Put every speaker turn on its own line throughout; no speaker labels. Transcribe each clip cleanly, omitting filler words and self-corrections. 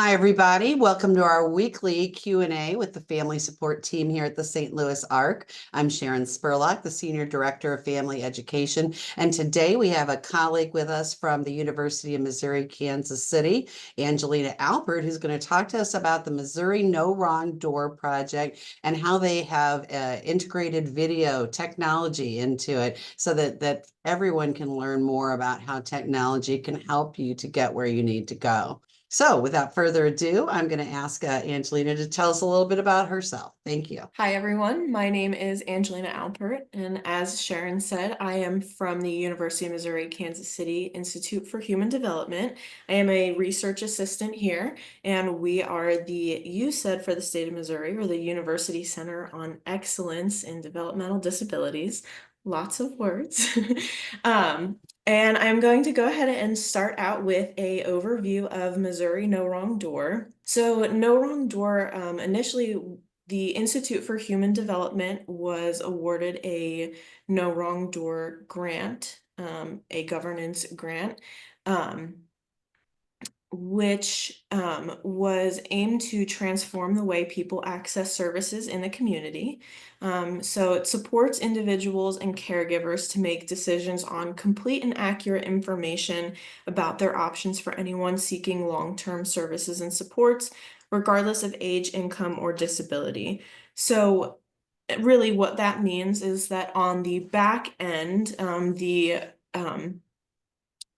Hi, everybody. Welcome to our weekly Q&A with the Family Support Team here at the St. Louis ARC. I'm Sharon Spurlock, the Senior Director of Family Education. And today we have a colleague with us from the University of Missouri, Kansas City, Angelina Alpert, who's going to talk to us about the Missouri No Wrong Door Project and how they have integrated video technology into it so that everyone can learn more about how technology can help you to get where you need to go. So without further ado, I'm going to ask Angelina to tell us a little bit about herself. Thank you.
Hi, everyone. My name is Angelina Alpert, and as Sharon said, I am from the University of Missouri Kansas City Institute for Human Development. I am a research assistant here, and we are the UCED for the state of Missouri, or the University Center on Excellence in Developmental Disabilities. Lots of words. And I'm going to go ahead and start out with a overview of Missouri No Wrong Door. So No Wrong Door initially the Institute for Human Development was awarded a No Wrong Door grant, a governance grant, which was aimed to transform the way people access services in the community. So it supports individuals and caregivers to make decisions on complete and accurate information about their options for anyone seeking long-term services and supports, regardless of age, income, or disability. So really what that means is that on the back end, the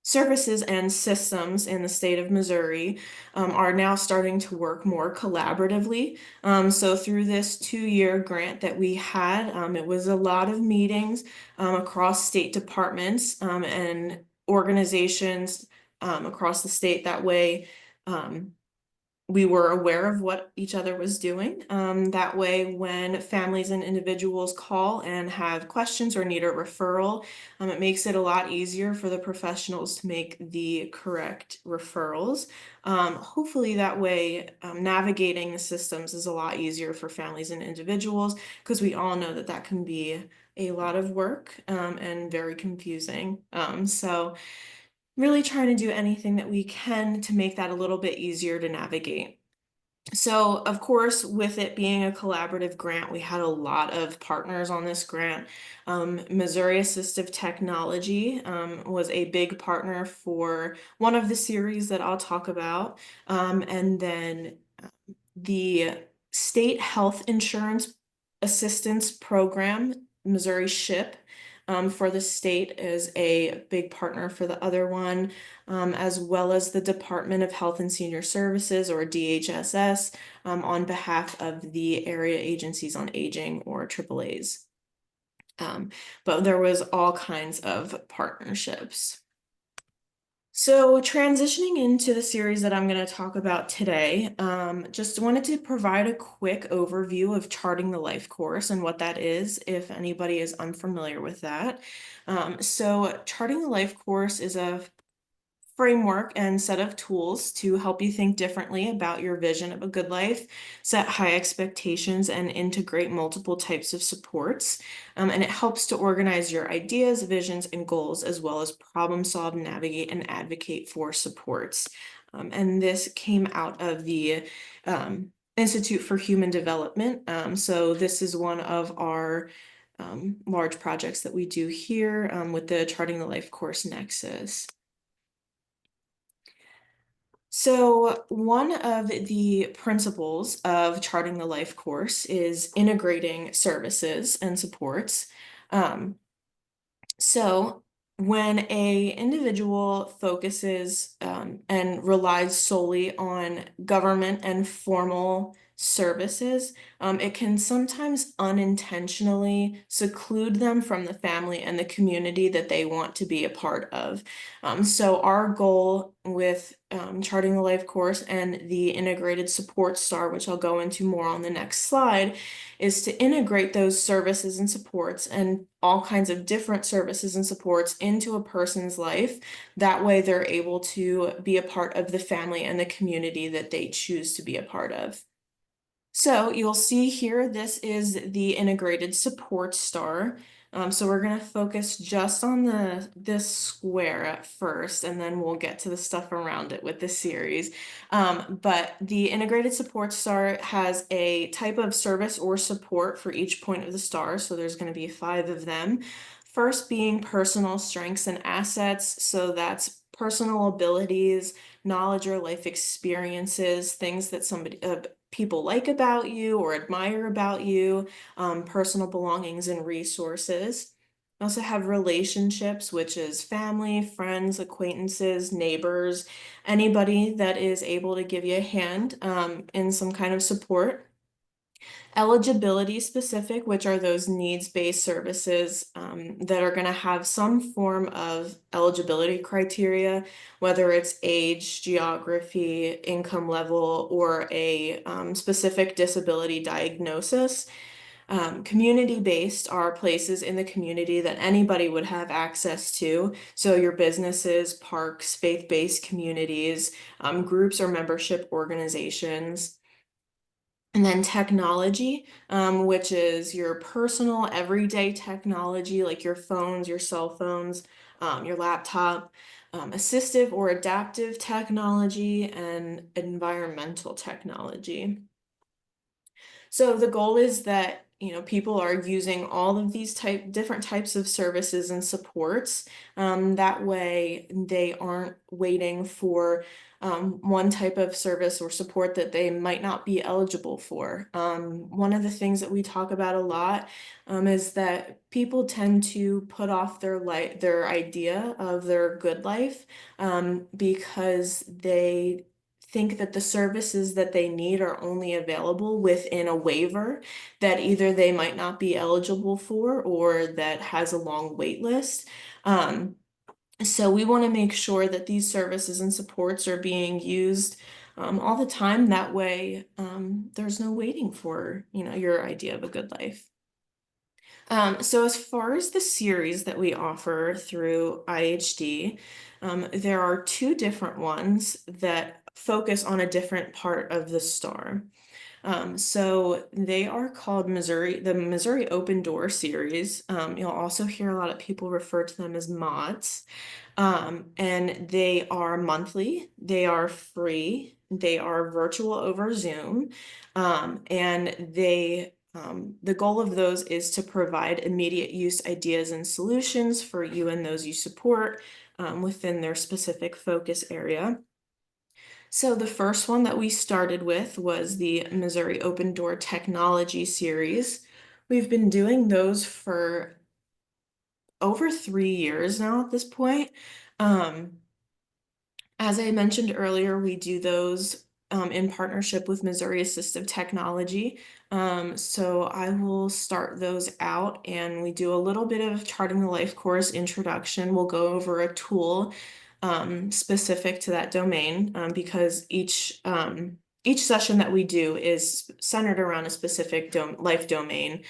services and systems in the state of Missouri are now starting to work more collaboratively. So through this 2-year grant that we had, it was a lot of meetings across state departments and organizations across the state. That way, we were aware of what each other was doing. That way, when families and individuals call and have questions or need a referral, it makes it a lot easier for the professionals to make the correct referrals. Hopefully that way, navigating the systems is a lot easier for families and individuals, because we all know that that can be a lot of work and very confusing. So really trying to do anything that we can to make that a little bit easier to navigate. So, of course, with it being a collaborative grant, we had a lot of partners on this grant. Missouri Assistive Technology was a big partner for one of the series that I'll talk about. And then the State Health Insurance Assistance Program, Missouri SHIP, for the state is a big partner for the other one, as well as the Department of Health and Senior Services, or DHSS, on behalf of the Area Agencies on Aging, or AAAs. But there was all kinds of partnerships. So transitioning into the series that I'm going to talk about today, just wanted to provide a quick overview of Charting the Life course and what that is, if anybody is unfamiliar with that. So Charting the Life course is a framework and set of tools to help you think differently about your vision of a good life, set high expectations, and integrate multiple types of supports. And it helps to organize your ideas, visions, and goals, as well as problem solve, navigate, and advocate for supports. And this came out of the Institute for Human Development. So this is one of our large projects that we do here with the Charting the Life course Nexus. So one of the principles of Charting the Life course is integrating services and supports. So when a individual focuses and relies solely on government and formal services, it can sometimes unintentionally seclude them from the family and the community that they want to be a part of. So our goal with Charting the Life course and the integrated support star, which I'll go into more on the next slide, is to integrate those services and supports and all kinds of different services and supports into a person's life. That way they're able to be a part of the family and the community that they choose to be a part of. So you'll see here, this is the integrated support star. So we're gonna focus just on this square at first, and then we'll get to the stuff around it with the series. But the integrated support star has a type of service or support for each point of the star. So there's going to be 5 of them. First being personal strengths and assets. So that's personal abilities, knowledge or life experiences, things that people like about you or admire about you, personal belongings and resources. We also have relationships, which is family, friends, acquaintances, neighbors, anybody that is able to give you a hand in some kind of support. Eligibility specific, which are those needs-based services that are going to have some form of eligibility criteria, whether it's age, geography, income level, or a specific disability diagnosis. Community-based are places in the community that anybody would have access to. So your businesses, parks, faith-based communities, groups or membership organizations. And then technology, which is your personal everyday technology, like your phones, your cell phones, your laptop, assistive or adaptive technology, and environmental technology. So the goal is that, people are using all of these different types of services and supports. That way they aren't waiting for one type of service or support that they might not be eligible for. One of the things that we talk about a lot is that people tend to put off their idea of their good life because they think that the services that they need are only available within a waiver that either they might not be eligible for or that has a long wait list. So we want to make sure that these services and supports are being used all the time. That way, there's no waiting for, your idea of a good life. So as far as the series that we offer through IHD, there are 2 different ones that focus on a different part of the star. So they are called the Missouri Open Door series. You'll also hear a lot of people refer to them as mods. And they are monthly, they are free, they are virtual over Zoom, and the goal of those is to provide immediate use ideas and solutions for you and those you support within their specific focus area. So the first one that we started with was the Missouri Open Door Technology series. We've been doing those for over 3 years now at this point. Um, as I mentioned earlier, we do those in partnership with Missouri Assistive Technology. So I will start those out and we do a little bit of Charting the Life course introduction. We'll go over a tool specific to that domain because each session that we do is centered around a specific life domain.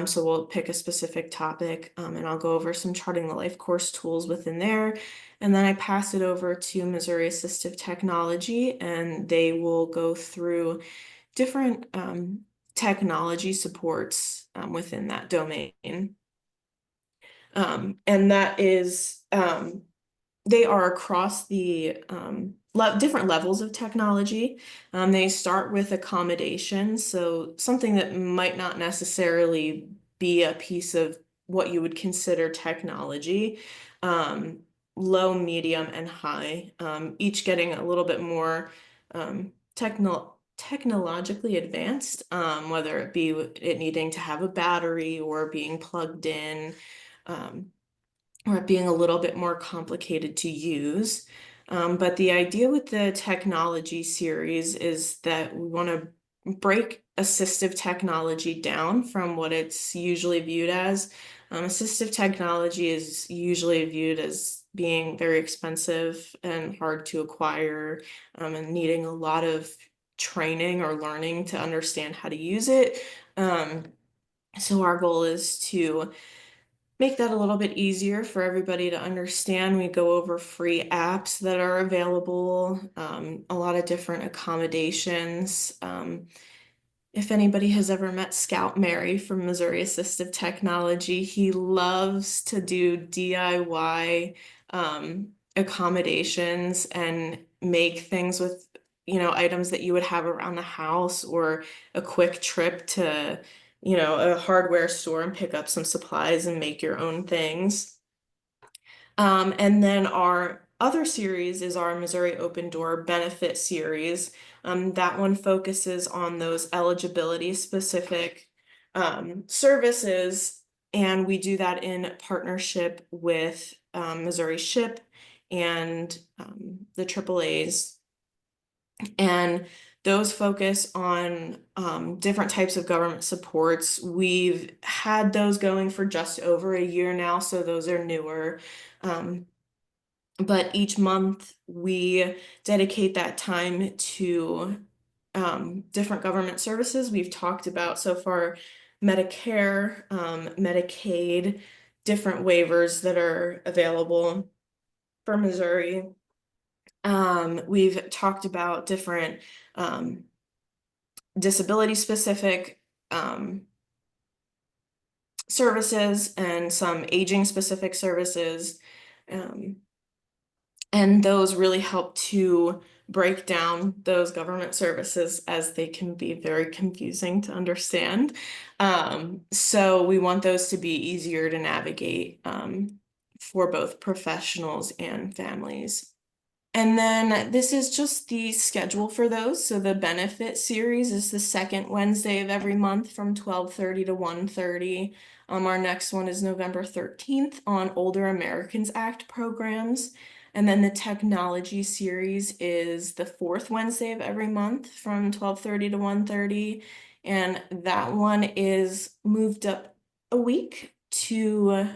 So we'll pick a specific topic and I'll go over some Charting the Life course tools within there. And then I pass it over to Missouri Assistive Technology, and they will go through different technology supports within that domain. And that is, they are across the different levels of technology. They start with accommodation, so something that might not necessarily be a piece of what you would consider technology. Low, medium, and high, each getting a little bit more technologically advanced, whether it be it needing to have a battery or being plugged in, or it being a little bit more complicated to use. But the idea with the technology series is that we want to break assistive technology down from what it's usually viewed as. Assistive technology is usually viewed as being very expensive and hard to acquire, and needing a lot of training or learning to understand how to use it. So our goal is to make that a little bit easier for everybody to understand. We go over free apps that are available, a lot of different accommodations. if anybody has ever met Scout Mary from Missouri Assistive Technology, he loves to do DIY accommodations and make things with, items that you would have around the house, or a quick trip to, a hardware store and pick up some supplies and make your own things. And then our other series is our Missouri Open Door Benefit Series. That one focuses on those eligibility specific services, and we do that in partnership with Missouri SHIP and the AAAs. And those focus on different types of government supports. We've had those going for just over a year now, so those are newer. But each month we dedicate that time to different government services. We've talked about so far Medicare, Medicaid, different waivers that are available for Missouri. We've talked about different disability specific services and some aging specific services. And those really help to break down those government services, as they can be very confusing to understand. So we want those to be easier to navigate for both professionals and families. And then this is just the schedule for those. So the benefit series is the second Wednesday of every month from 12:30 to 1:30. Our next one is November 13th on Older Americans Act programs. And then the technology series is the fourth Wednesday of every month from 12:30 to 1:30. And that one is moved up a week to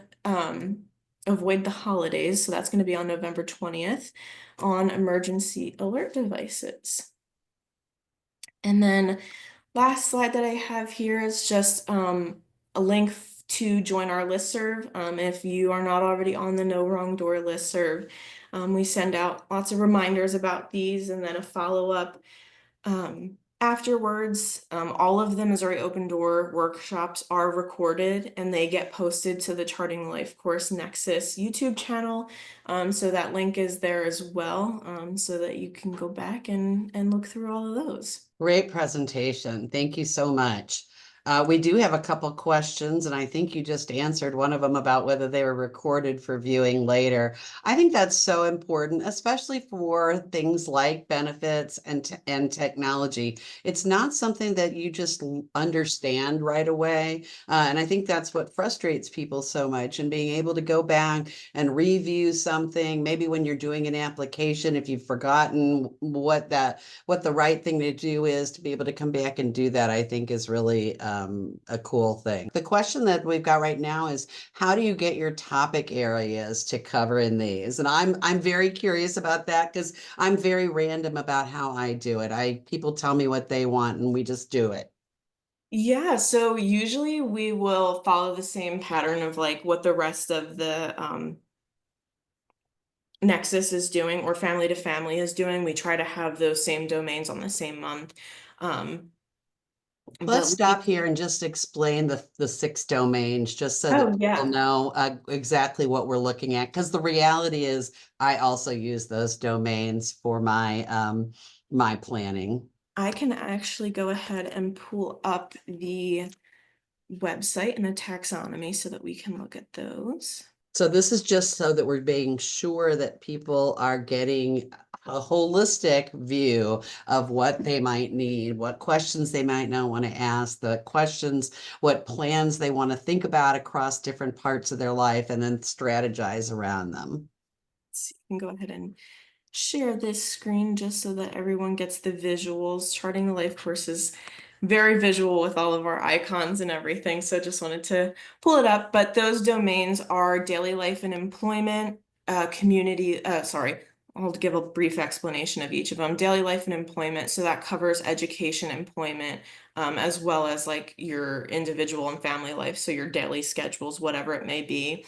avoid the holidays. So that's going to be on November 20th on emergency alert devices. And then last slide that I have here is just a link to join our listserv. If you are not already on the No Wrong Door listserv, we send out lots of reminders about these, and then a follow-up afterwards. All of the Missouri Open Door workshops are recorded, and they get posted to the Charting Life Course Nexus YouTube channel. So that link is there as well, so that you can go back and look through all of those.
Great presentation. Thank you so much. We do have a couple questions, and I think you just answered one of them about whether they were recorded for viewing later. I think that's so important, especially for things like benefits and technology. It's not something that you just understand right away. And I think that's what frustrates people so much, and being able to go back and review something, maybe when you're doing an application, if you've forgotten what the right thing to do is, to be able to come back and do that, I think is really a cool thing. The question that we've got right now is, how do you get your topic areas to cover in these? And I'm very curious about that, because I'm very random about how I do it. People tell me what they want and we just do it.
Yeah, so usually we will follow the same pattern of like what the rest of the Nexus is doing, or Family to Family is doing. We try to have those same domains on the same month.
Let's
But
stop here and just explain the 6 domains, just so that
oh
people
yeah,
know exactly what we're looking at. Because the reality is, I also use those domains for my planning.
I can actually go ahead and pull up the website and the taxonomy so that we can look at those.
So this is just so that we're being sure that people are getting a holistic view of what they might need, what questions they might not want to ask, the questions, what plans they want to think about across different parts of their life, and then strategize around them.
So you can go ahead and share this screen just so that everyone gets the visuals. Charting the Life course is very visual with all of our icons and everything, so just wanted to pull it up. But those domains are daily life and employment, community, I'll give a brief explanation of each of them. Daily life and employment, so that covers education, employment, as well as like your individual and family life, so your daily schedules, whatever it may be.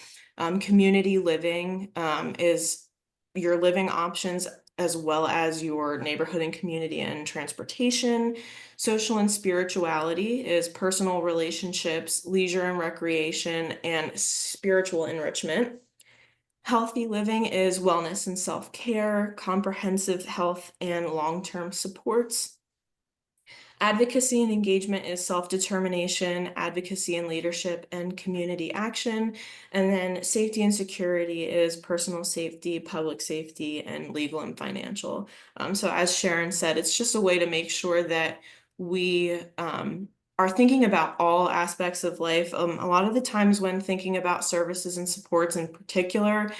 Community living is your living options as well as your neighborhood and community and transportation. Social and spirituality is personal relationships, leisure and recreation, and spiritual enrichment. Healthy living is wellness and self-care, comprehensive health, and long-term supports. Advocacy and engagement is self-determination, advocacy and leadership, and community action. And then safety and security is personal safety, public safety, and legal and financial. So as Sharon said, it's just a way to make sure that we are thinking about all aspects of life. A lot of the times when thinking about services and supports in particular,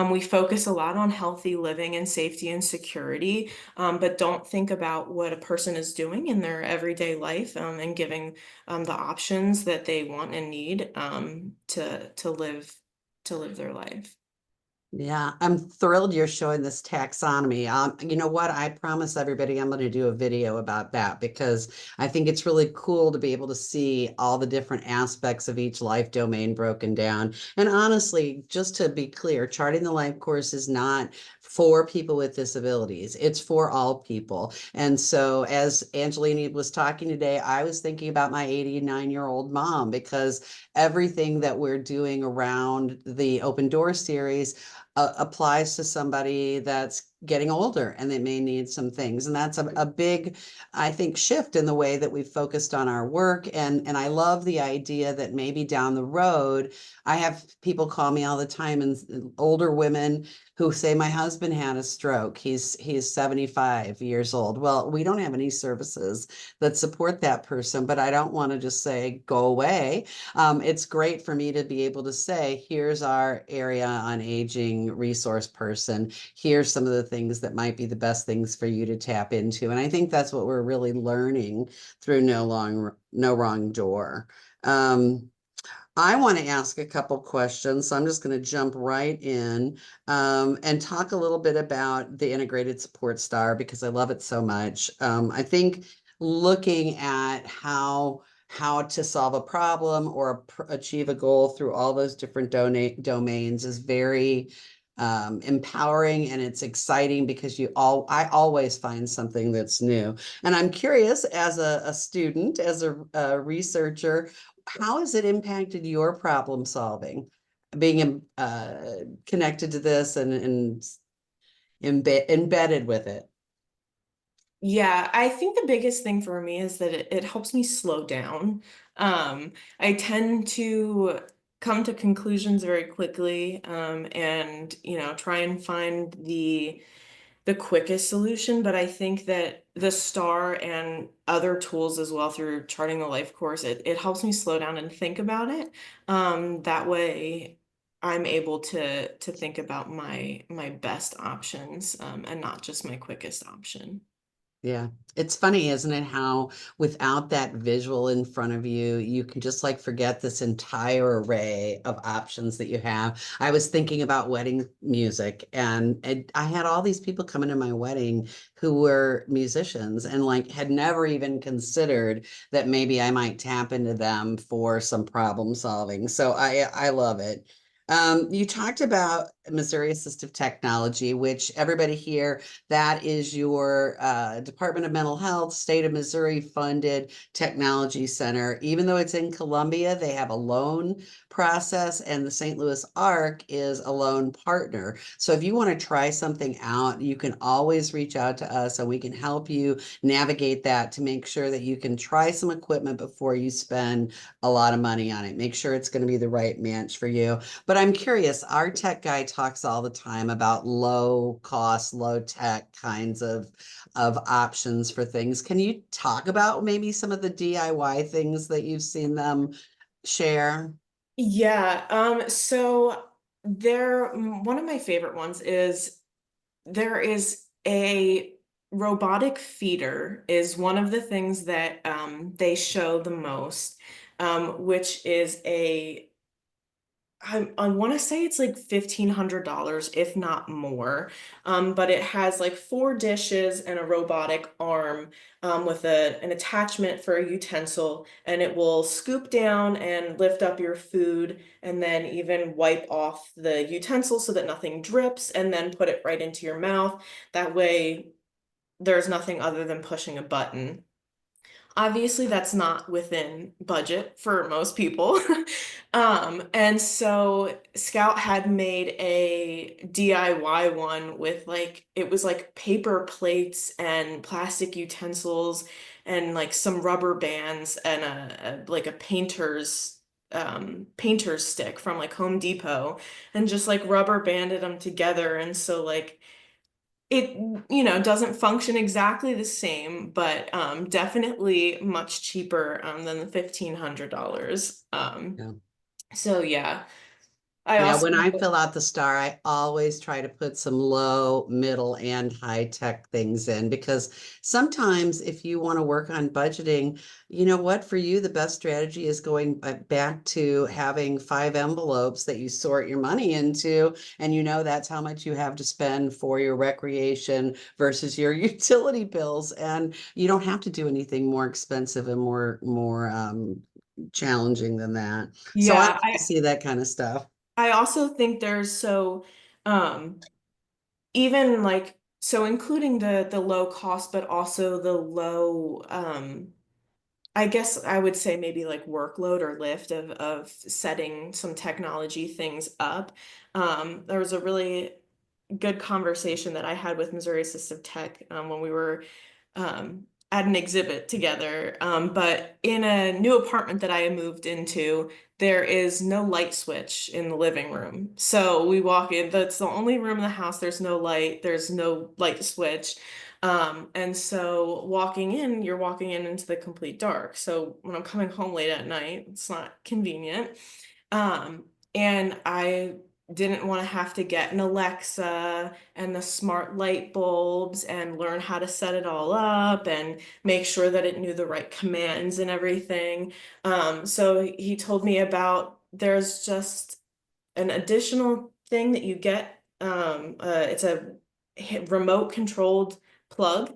we focus a lot on healthy living and safety and security, but don't think about what a person is doing in their everyday life, and giving the options that they want and need to live their life.
Yeah, I'm thrilled you're showing this taxonomy. You know what? I promise everybody I'm going to do a video about that because I think it's really cool to be able to see all the different aspects of each life domain broken down. And honestly, just to be clear, Charting the Life course is not for people with disabilities. It's for all people. And so as Angelina was talking today, I was thinking about my 89-year-old mom because everything that we're doing around the Open Door series applies to somebody that's getting older and they may need some things. And that's a big, I think, shift in the way that we've focused on our work. And I love the idea that maybe down the road, I have people call me all the time, and older women who say, my husband had a stroke. He's 75 years old. Well, we don't have any services that support that person, but I don't want to just say, go away. It's great for me to be able to say, here's our area on aging resource person. Here's some of the things that might be the best things for you to tap into. And I think that's what we're really learning through No Wrong Door. I want to ask a couple questions, so I'm just going to jump right in and talk a little bit about the Integrated Support Star because I love it so much. I think looking at how to solve a problem or achieve a goal through all those different domains is very empowering, and it's exciting because I always find something that's new. And I'm curious, as a student, as a researcher, how has it impacted your problem solving, being connected to this and embedded with it?
Yeah, I think the biggest thing for me is that it helps me slow down. I tend to come to conclusions very quickly, and try and find the quickest solution. But I think that the STAR and other tools as well through Charting the Life course, it helps me slow down and think about it. That way I'm able to think about my best options, and not just my quickest option.
Yeah, it's funny, isn't it? How without that visual in front of you, you can just like forget this entire array of options that you have. I was thinking about wedding music, and I had all these people coming to my wedding who were musicians and like had never even considered that maybe I might tap into them for some problem solving. So I love it. You talked about Missouri Assistive Technology, which everybody here, that is your Department of Mental Health, State of Missouri funded technology center. Even though it's in Columbia, they have a loan process, and the St. Louis ARC is a loan partner. So if you want to try something out, you can always reach out to us and we can help you navigate that to make sure that you can try some equipment before you spend a lot of money on it. Make sure it's going to be the right match for you. But I'm curious, our tech guy talks all the time about low cost, low tech kinds of options for things. Can you talk about maybe some of the DIY things that you've seen them share?
Yeah, so one of my favorite ones is there is a robotic feeder is one of the things that they show the most, which is I want to say it's like $1,500, if not more. But it has like 4 dishes and a robotic arm, with an attachment for a utensil, and it will scoop down and lift up your food, and then even wipe off the utensil so that nothing drips, and then put it right into your mouth. That way, there's nothing other than pushing a button. Obviously, that's not within budget for most people. And so Scout had made a DIY one with like, it was like paper plates and plastic utensils and like some rubber bands and like a painter's stick from like Home Depot, and just like rubber banded them together. And so like it, doesn't function exactly the same, but definitely much cheaper than the $1,500.
Yeah.
So yeah, I
Yeah,
also
when I fill out the star, I always try to put some low, middle, and high tech things in because sometimes if you want to work on budgeting, you know what, for you, the best strategy is going back to having 5 envelopes that you sort your money into, and you know that's how much you have to spend for your recreation versus your utility bills, and you don't have to do anything more expensive and more challenging than that. So I
yeah,
like to see that kind of stuff.
I also think there's um even like so including the low cost, but also the low I guess I would say maybe like workload or lift of setting some technology things up. There was a really good conversation that I had with Missouri Assistive Tech, when we were at an exhibit together. But in a new apartment that I moved into, there is no light switch in the living room. So we walk in, that's the only room in the house. There's no light, there's no light switch. And so walking in, you're walking in into the complete dark. So when I'm coming home late at night, it's not convenient. And I didn't want to have to get an Alexa and the smart light bulbs and learn how to set it all up and make sure that it knew the right commands and everything. So he told me about there's just an additional thing that you get. It's a remote controlled plug.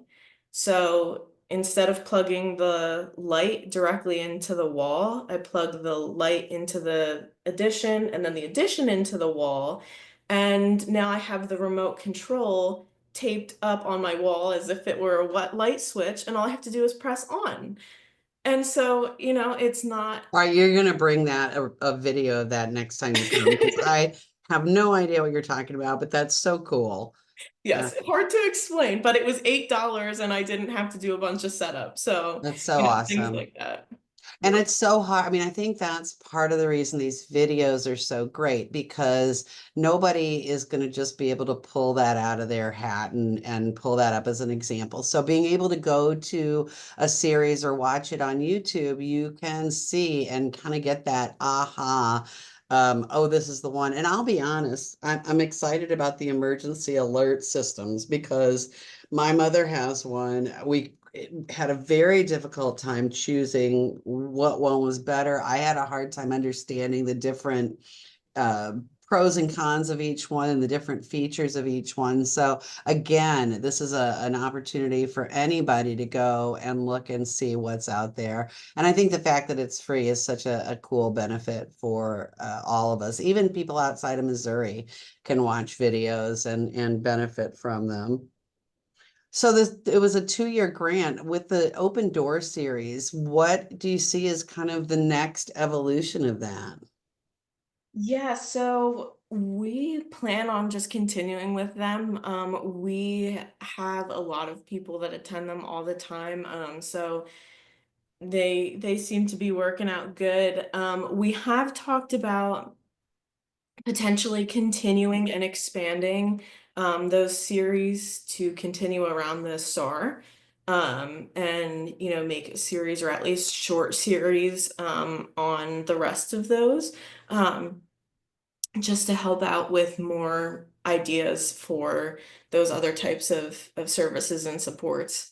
So instead of plugging the light directly into the wall, I plug the light into the addition and then the addition into the wall. And now I have the remote control taped up on my wall as if it were a wet light switch, and all I have to do is press on. And so, it's not.
All right, you're gonna bring that a video of that next time you come because I have no idea what you're talking about, but that's so cool. Yeah,
Yes, hard to explain, but it was $8 and I didn't have to do a bunch of setup. So,
that's so
things
awesome.
like that.
And
Yeah.
it's so hard. I mean, I think that's part of the reason these videos are so great because nobody is going to just be able to pull that out of their hat and pull that up as an example. So being able to go to a series or watch it on YouTube, you can see and kind of get that aha. Oh, this is the one. And I'll be honest, I'm excited about the emergency alert systems because my mother has one. We had a very difficult time choosing what one was better. I had a hard time understanding the different uh, pros and cons of each one and the different features of each one. So again, this is an opportunity for anybody to go and look and see what's out there. And I think the fact that it's free is such a cool benefit for all of us. Even people outside of Missouri can watch videos and benefit from them. So it was a 2-year grant with the Open Door series. What do you see as kind of the next evolution of that?
Yeah, so we plan on just continuing with them. We have a lot of people that attend them all the time. So they seem to be working out good. We have talked about potentially continuing and expanding those series to continue around the SAR, and make a series or at least short series on the rest of those, um, just to help out with more ideas for those other types of services and supports.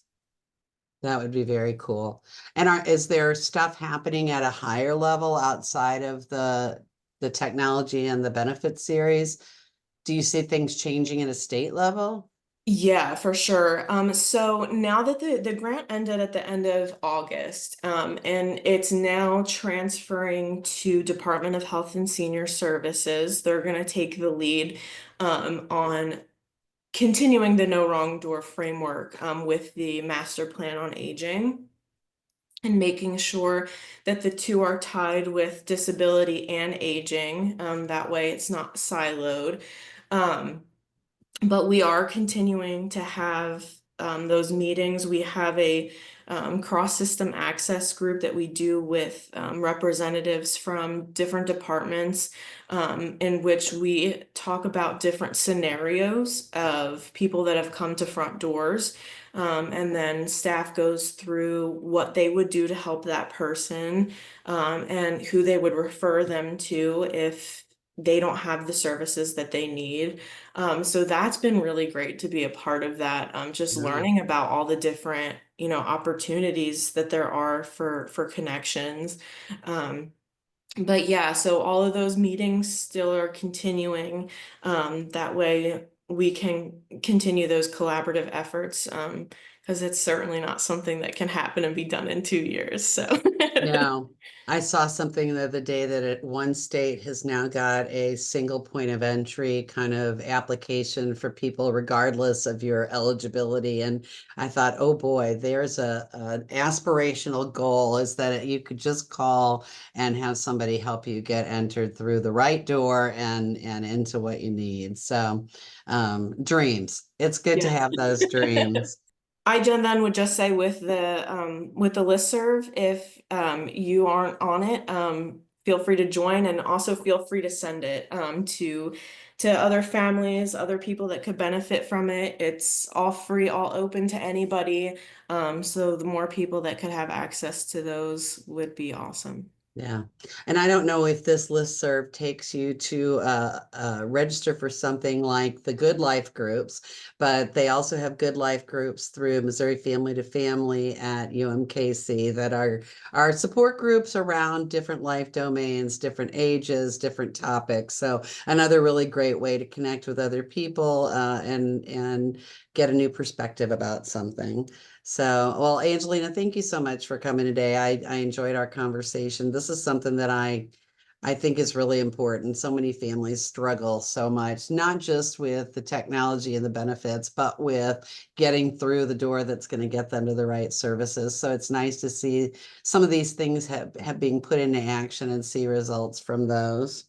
That would be very cool. And is there stuff happening at a higher level outside of the technology and the benefit series. Do you see things changing at a state level?
Yeah, for sure. So now that the grant ended at the end of August, and it's now transferring to Department of Health and Senior Services, they're going to take the lead on continuing the No Wrong Door framework with the Master Plan on Aging and making sure that the two are tied with disability and aging. That way it's not siloed. Um, but we are continuing to have those meetings. We have a cross-system access group that we do with representatives from different departments in which we talk about different scenarios of people that have come to front doors. And then staff goes through what they would do to help that person and who they would refer them to if they don't have the services that they need. So that's been really great to be a part of that. Just
Yeah.
learning about all the different, opportunities that there are for connections. Um, but yeah, so all of those meetings still are continuing. That way we can continue those collaborative efforts. Because it's certainly not something that can happen and be done in 2 years. So
No, I saw something the other day that one state has now got a single point of entry kind of application for people regardless of your eligibility. And I thought, oh boy, there's an aspirational goal, is that you could just call and have somebody help you get entered through the right door and into what you need. So dreams. It's good to
yeah.
have those dreams.
Then would just say with the listserv, if you aren't on it, feel free to join and also feel free to send it to other families, other people that could benefit from it. It's all free, all open to anybody. So the more people that could have access to those would be awesome.
Yeah, and I don't know if this listserv takes you to register for something like the Good Life groups, but they also have Good Life groups through Missouri Family to Family at UMKC that are support groups around different life domains, different ages, different topics. So another really great way to connect with other people and get a new perspective about something. So, well, Angelina, thank you so much for coming today. I enjoyed our conversation. This is something that I think is really important. So many families struggle so much, not just with the technology and the benefits, but with getting through the door that's going to get them to the right services. So it's nice to see some of these things have being put into action and see results from those.